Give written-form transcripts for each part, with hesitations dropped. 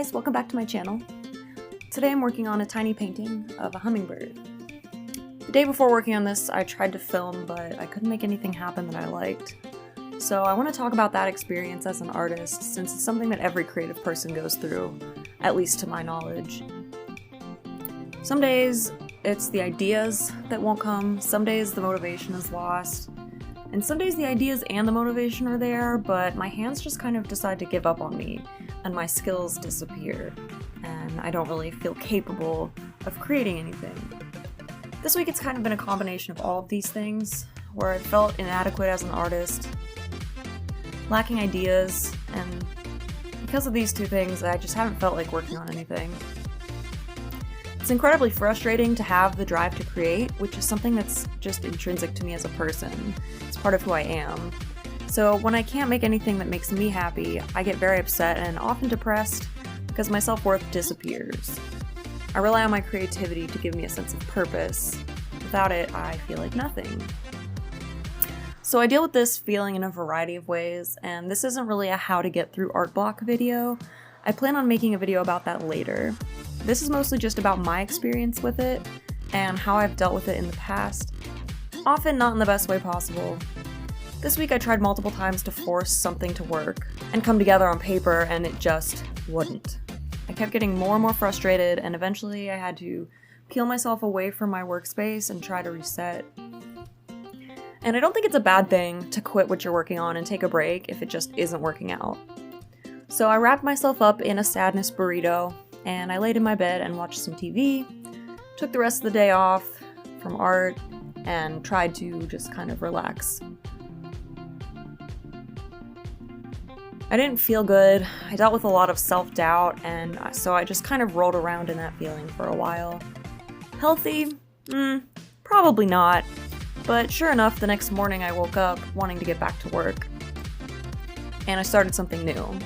guys, welcome back to my channel. Today I'm working on a tiny painting of a hummingbird. The day before working on this, I tried to film, but I couldn't make anything happen that I liked. So I want to talk about that experience as an artist, since it's something that every creative person goes through, at least to my knowledge. Some days, it's the ideas that won't come, some days the motivation is lost, and some days the ideas and the motivation are there, but my hands just kind of decide to give up on me, and my skills disappear, and I don't really feel capable of creating anything. This week it's kind of been a combination of all of these things, where I felt inadequate as an artist, lacking ideas, and because of these two things, I just haven't felt like working on anything. It's incredibly frustrating to have the drive to create, which is something that's just intrinsic to me as a person. It's part of who I am. So when I can't make anything that makes me happy, I get very upset and often depressed because my self-worth disappears. I rely on my creativity to give me a sense of purpose. Without it, I feel like nothing. So I deal with this feeling in a variety of ways, and this isn't really a how to get through art block video. I plan on making a video about that later. This is mostly just about my experience with it and how I've dealt with it in the past, often not in the best way possible. This week I tried multiple times to force something to work and come together on paper, and it just wouldn't. I kept getting more and more frustrated, and eventually I had to peel myself away from my workspace and try to reset. And I don't think it's a bad thing to quit what you're working on and take a break if it just isn't working out. So I wrapped myself up in a sadness burrito, and I laid in my bed and watched some TV, took the rest of the day off from art, and tried to just kind of relax. I didn't feel good. I dealt with a lot of self-doubt, and so I just kind of rolled around in that feeling for a while. Healthy? Probably not. But sure enough, the next morning I woke up wanting to get back to work. And I started something new.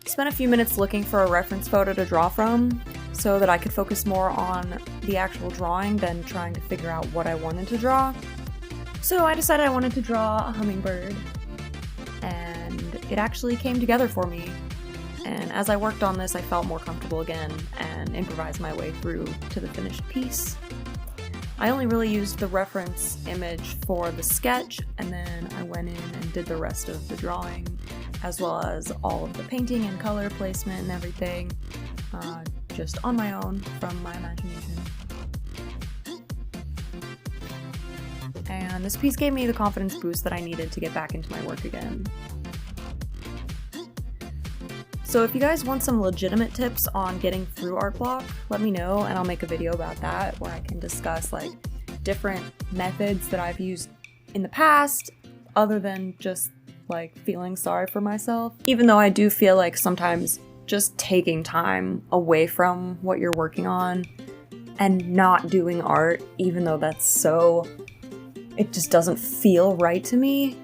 Spent a few minutes looking for a reference photo to draw from, so that I could focus more on the actual drawing than trying to figure out what I wanted to draw. So I decided I wanted to draw a hummingbird, and it actually came together for me. And as I worked on this, I felt more comfortable again and improvised my way through to the finished piece. I only really used the reference image for the sketch, and then I went in and did the rest of the drawing, as well as all of the painting and color placement and everything, just on my own from my imagination. And this piece gave me the confidence boost that I needed to get back into my work again. So if you guys want some legitimate tips on getting through art block, let me know and I'll make a video about that where I can discuss like different methods that I've used in the past other than just like feeling sorry for myself. Even though I do feel like sometimes just taking time away from what you're working on and not doing art, even though it just doesn't feel right to me,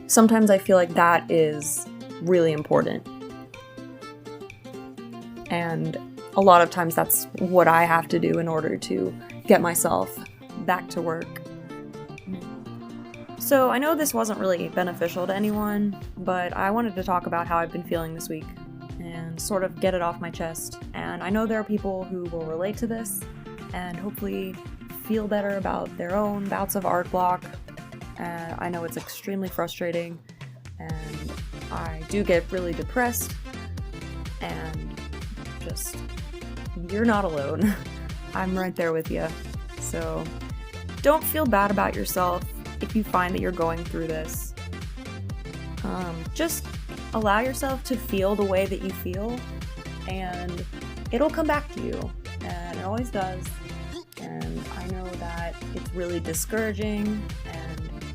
sometimes I feel like that is really important. And a lot of times that's what I have to do in order to get myself back to work. So I know this wasn't really beneficial to anyone, but I wanted to talk about how I've been feeling this week and sort of get it off my chest. And I know there are people who will relate to this and hopefully feel better about their own bouts of art block. I know it's extremely frustrating, and I do get really depressed, and just, you're not alone. I'm right there with you. So don't feel bad about yourself if you find that you're going through this. Just allow yourself to feel the way that you feel, and it'll come back to you, and it always does. And I know that it's really discouraging and,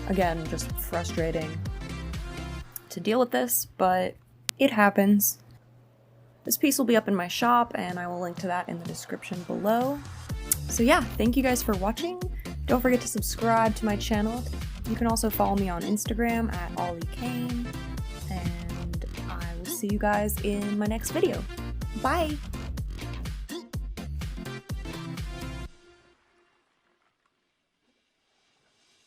again, just frustrating to deal with this, but it happens. This piece will be up in my shop, and I will link to that in the description below. So yeah, thank you guys for watching. Don't forget to subscribe to my channel. You can also follow me on Instagram at OllieKane, and I will see you guys in my next video. Bye!